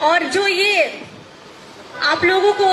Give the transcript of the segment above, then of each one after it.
और जो ये आप लोगों को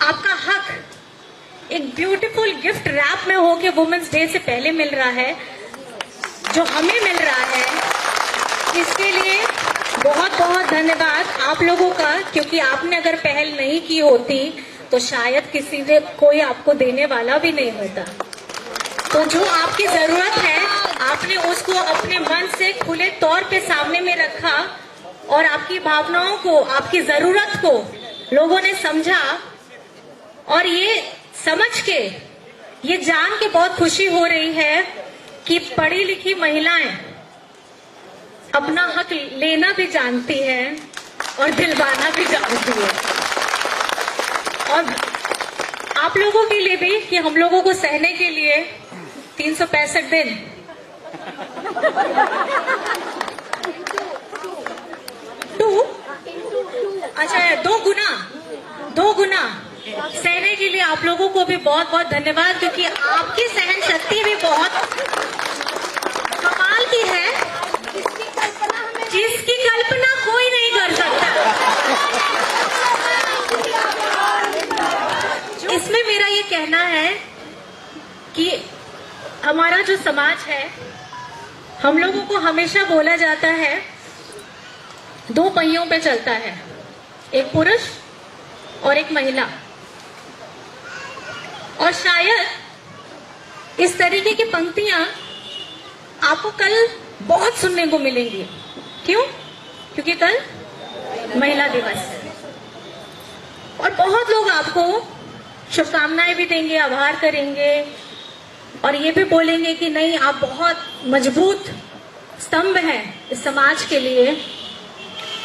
आपका हक एक ब्यूटीफुल गिफ्ट रैप में हो के वुमेन्स डे से पहले मिल रहा है, जो हमें मिल रहा है, इसके लिए बहुत बहुत धन्यवाद आप लोगों का। क्योंकि आपने अगर पहल नहीं की होती तो शायद किसी ने कोई आपको देने वाला भी नहीं होता। तो जो आपकी जरूरत है आपने उसको अपने मन से खुले तौर पे सामने में रखा और आपकी भावनाओं को, आपकी जरूरत को लोगों ने समझा। और ये समझ के, ये जान के बहुत खुशी हो रही है कि पढ़ी लिखी महिलाएं अपना हक लेना भी जानती है और दिलवाना भी जानती है। और आप लोगों के लिए भी कि हम लोगों को सहने के लिए 365 दिन अच्छा 2 गुना सहने के लिए आप लोगों को भी बहुत बहुत धन्यवाद। क्योंकि आपकी सहन शक्ति भी बहुत कमाल की है, जिसकी कल्पना कोई नहीं कर सकता। इसमें मेरा ये कहना है कि हमारा जो समाज है, हम लोगों को हमेशा बोला जाता है 2 पहियों पे चलता है, एक पुरुष और एक महिला। और शायद इस तरीके की पंक्तियां आपको कल बहुत सुनने को मिलेंगी। क्यों? क्योंकि कल महिला दिवस है और बहुत लोग आपको शुभकामनाएं भी देंगे, आभार करेंगे और ये भी बोलेंगे कि नहीं, आप बहुत मजबूत स्तंभ हैं इस समाज के लिए।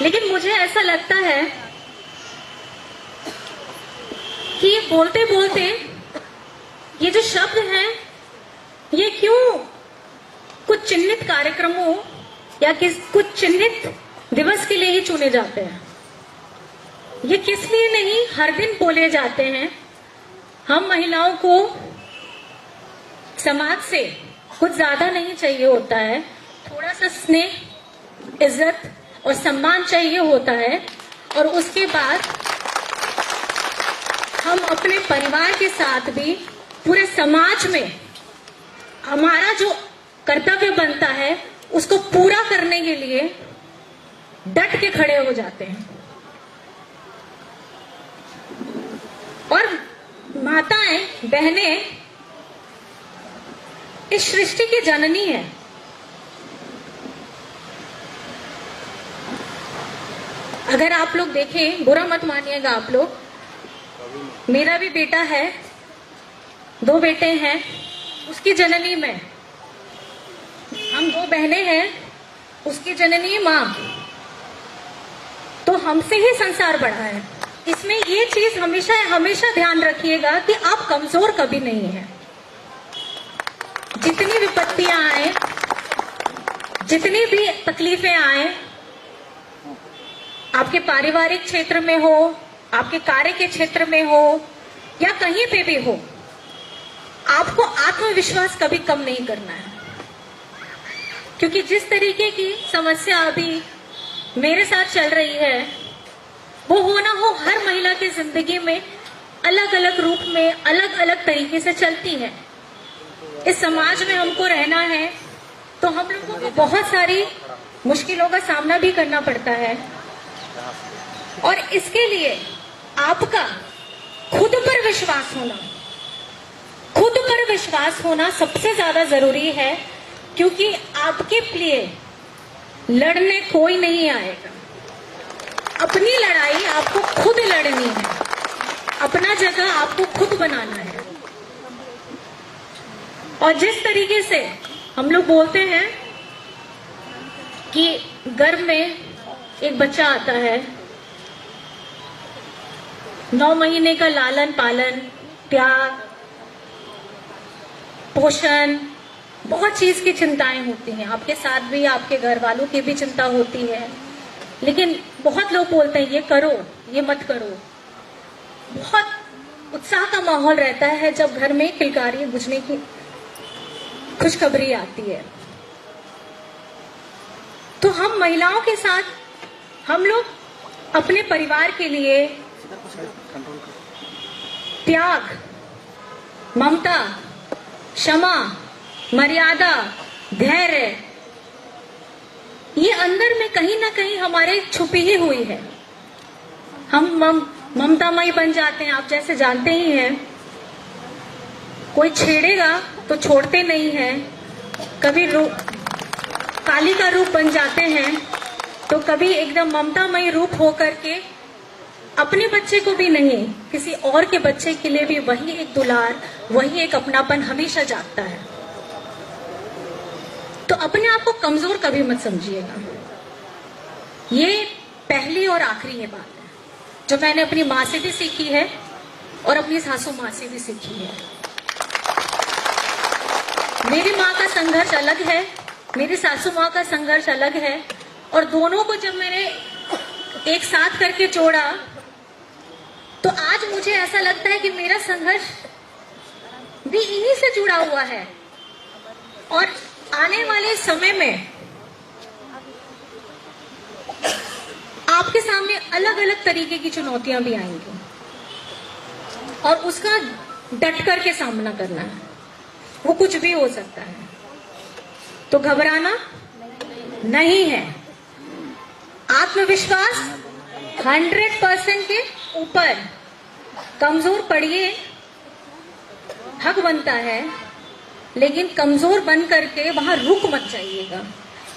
लेकिन मुझे ऐसा लगता है कि बोलते बोलते ये जो शब्द हैं, ये क्यों कुछ चिन्हित कार्यक्रमों या कुछ चिन्हित दिवस के लिए ही चुने जाते हैं? ये किस लिए नहीं हर दिन बोले जाते हैं? हम महिलाओं को समाज से कुछ ज्यादा नहीं चाहिए होता है, थोड़ा सा स्नेह, इज्जत और सम्मान चाहिए होता है। और उसके बाद हम अपने परिवार के साथ भी पूरे समाज में हमारा जो कर्तव्य बनता है उसको पूरा करने के लिए डट के खड़े हो जाते हैं। और माताएं, बहनें इस सृष्टि की जननी है। अगर आप लोग देखें, बुरा मत मानिएगा आप लोग, मेरा भी बेटा है, 2 बेटे हैं, उसकी जननी मैं, हम 2 बहनें हैं, उसकी जननी माँ। तो हमसे ही संसार बढ़ा है। इसमें ये चीज हमेशा हमेशा ध्यान रखिएगा कि आप कमजोर कभी नहीं हैं। जितनी विपत्तियां आए, जितनी भी तकलीफें आए, आपके पारिवारिक क्षेत्र में हो, आपके कार्य के क्षेत्र में हो या कहीं पे भी हो, आपको आत्मविश्वास कभी कम नहीं करना है। क्योंकि जिस तरीके की समस्या अभी मेरे साथ चल रही है, वो हो ना हो हर महिला की जिंदगी में अलग अलग रूप में, अलग अलग तरीके से चलती है। इस समाज में हमको रहना है तो हम लोगों को बहुत सारी मुश्किलों का सामना भी करना पड़ता है। और इसके लिए आपका खुद पर विश्वास होना सबसे ज्यादा जरूरी है। क्योंकि आपके लिए लड़ने कोई नहीं आएगा। अपनी लड़ाई आपको खुद लड़नी है, अपना जगह आपको खुद बनाना है। और जिस तरीके से हम लोग बोलते हैं कि गर्भ में एक बच्चा आता है, 9 महीने का लालन पालन, प्यार, पोषण, बहुत चीज की चिंताएं होती हैं। आपके साथ भी आपके घर वालों की भी चिंता होती है। लेकिन बहुत लोग बोलते हैं ये करो, ये मत करो। बहुत उत्साह का माहौल रहता है जब घर में किलकारी बुझने की खुशखबरी आती है। तो हम महिलाओं के साथ हम लोग अपने परिवार के लिए त्याग, ममता, क्षमा, मर्यादा, धैर्य, ये अंदर में कहीं ना कहीं हमारे छुपी ही हुई है। हम ममतामयी बन जाते हैं, आप जैसे जानते ही हैं। कोई छेड़ेगा तो छोड़ते नहीं हैं, कभी काली का रूप बन जाते हैं, तो कभी एकदम ममतामयी रूप हो करके अपने बच्चे को भी नहीं, किसी और के बच्चे के लिए भी वही एक दुलार, वही एक अपनापन हमेशा जागता है। तो अपने आप को कमजोर कभी मत समझिएगा। ये पहली और आखिरी ये बात है जो मैंने अपनी माँ से भी सीखी है और अपनी सासू माँ से भी सीखी है। मेरी माँ का संघर्ष अलग है, मेरी सासू माँ का संघर्ष अलग है, और दोनों को जब मैंने एक साथ करके जोड़ा तो आज मुझे ऐसा लगता है कि मेरा संघर्ष भी इन्हीं से जुड़ा हुआ है। और आने वाले समय में आपके सामने अलग अलग तरीके की चुनौतियां भी आएंगी और उसका डट करके सामना करना है। वो कुछ भी हो सकता है, तो घबराना नहीं है। आत्मविश्वास 100% के ऊपर। कमजोर पड़िए, हक बनता है, लेकिन कमजोर बन करके वहां रुक मत जाइएगा।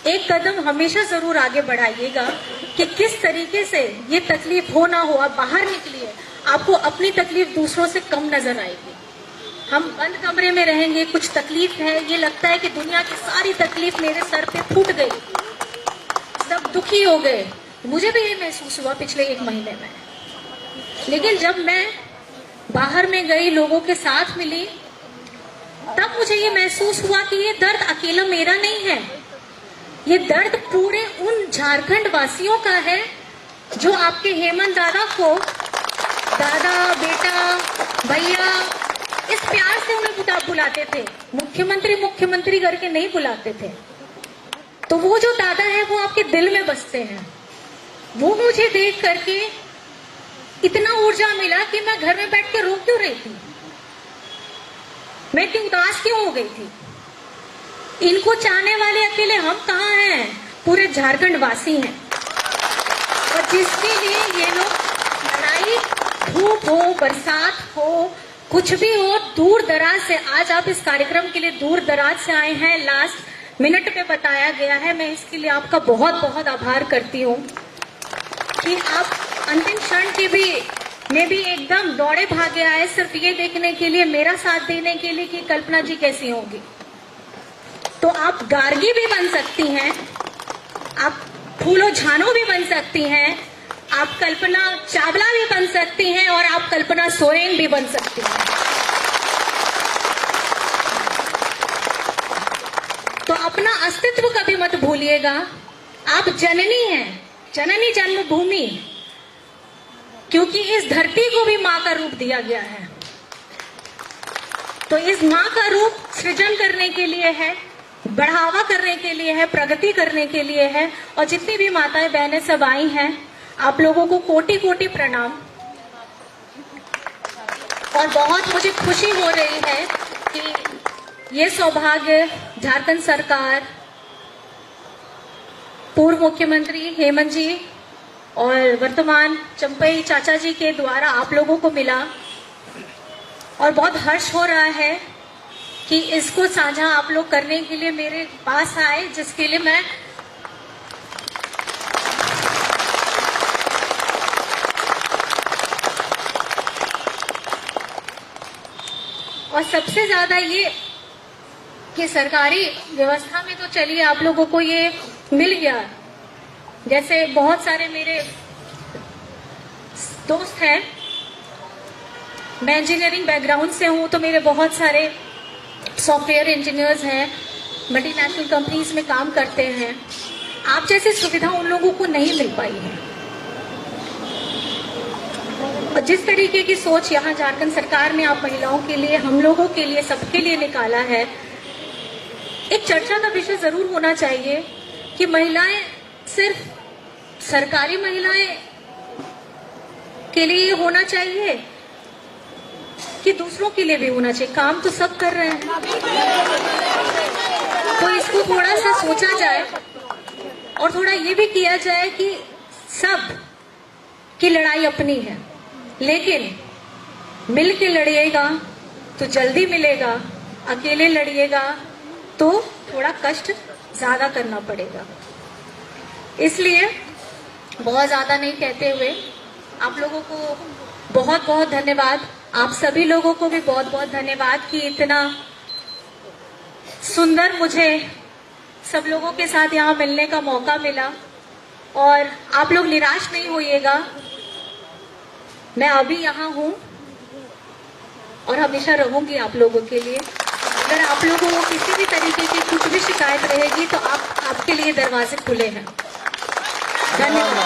एक कदम हमेशा जरूर आगे बढ़ाइएगा कि किस तरीके से ये तकलीफ हो ना हो, आप बाहर निकलिए, आपको अपनी तकलीफ दूसरों से कम नजर आएगी। हम बंद कमरे में रहेंगे, कुछ तकलीफ है, ये लगता है कि दुनिया की सारी तकलीफ मेरे सर पे फूट गई, सब दुखी हो गए। मुझे भी ये महसूस हुआ पिछले 1 महीने में। लेकिन जब मैं बाहर में गई, लोगों के साथ मिली, तब मुझे ये महसूस हुआ कि ये दर्द अकेला मेरा नहीं है, ये दर्द पूरे उन झारखंड वासियों का है जो आपके हेमंत दादा को दादा, बेटा, भैया इस प्यार से उन्हें बुलाते थे। मुख्यमंत्री मुख्यमंत्री करके नहीं बुलाते थे। तो वो जो दादा है वो आपके दिल में बसते हैं। वो मुझे देख करके इतना ऊर्जा मिला कि मैं घर में बैठ के रो क्यों रही थी, मैं इतनी उदास क्यों हो गई थी। इनको चाहने वाले अकेले हम कहाँ हैं, पूरे झारखंड वासी हैं। और जिसके लिए ये लोग लड़ाई, धूप हो, बरसात हो, कुछ भी हो, दूर दराज से, आज आप इस कार्यक्रम के लिए दूर दराज से आए हैं, लास्ट मिनट पे बताया गया है, मैं इसके लिए आपका बहुत बहुत आभार करती हूँ कि आप अंतिम क्षण के भी में भी एकदम दौड़े भागे आए सिर्फ ये देखने के लिए, मेरा साथ देने के लिए कि कल्पना जी कैसी होगी। तो आप गार्गी भी बन सकती हैं, आप फूलो झानो भी बन सकती हैं, आप कल्पना चावला भी बन सकती हैं, और आप कल्पना सोरेन भी बन सकती हैं। तो अपना अस्तित्व कभी मत भूलिएगा। आप जननी हैं, जननी जन्मभूमि, क्योंकि इस धरती को भी माँ का रूप दिया गया है। तो इस माँ का रूप सृजन करने के लिए है, बढ़ावा करने के लिए है, प्रगति करने के लिए है। और जितनी भी माताएं बहनें सब आई हैं, आप लोगों को कोटि कोटि प्रणाम। और बहुत मुझे खुशी हो रही है कि ये सौभाग्य झारखंड सरकार, पूर्व मुख्यमंत्री हेमंत जी और वर्तमान चंपई चाचा जी के द्वारा आप लोगों को मिला। और बहुत हर्ष हो रहा है कि इसको साझा आप लोग करने के लिए मेरे पास आए, जिसके लिए मैं और सबसे ज्यादा ये कि सरकारी व्यवस्था में तो चलिए आप लोगों को ये मिल गया। जैसे बहुत सारे मेरे दोस्त हैं, मैं इंजीनियरिंग बैकग्राउंड से हूं, तो मेरे बहुत सारे सॉफ्टवेयर इंजीनियर्स हैं, मल्टीनेशनल कंपनीज में काम करते हैं। आप जैसी सुविधा उन लोगों को नहीं मिल पाई है। और जिस तरीके की सोच यहाँ झारखंड सरकार ने आप महिलाओं के लिए, हम लोगों के लिए, सबके लिए निकाला है, एक चर्चा का विषय जरूर होना चाहिए कि महिलाएं सिर्फ सरकारी महिलाएं के लिए ये होना चाहिए कि दूसरों के लिए भी होना चाहिए? काम तो सब कर रहे हैं, तो इसको थोड़ा सा सोचा जाए और थोड़ा ये भी किया जाए कि सब की लड़ाई अपनी है, लेकिन मिल के लड़िएगा तो जल्दी मिलेगा, अकेले लड़िएगा तो थोड़ा कष्ट ज्यादा करना पड़ेगा। इसलिए बहुत ज्यादा नहीं कहते हुए आप लोगों को बहुत बहुत धन्यवाद। आप सभी लोगों को भी बहुत बहुत धन्यवाद कि इतना सुंदर मुझे सब लोगों के साथ यहाँ मिलने का मौका मिला। और आप लोग निराश नहीं होइएगा, मैं अभी यहाँ हूँ और हमेशा रहूंगी आप लोगों के लिए। अगर आप लोगों को किसी भी तरीके की कुछ भी शिकायत रहेगी तो आपके लिए दरवाजे खुले हैं। धन्यवाद।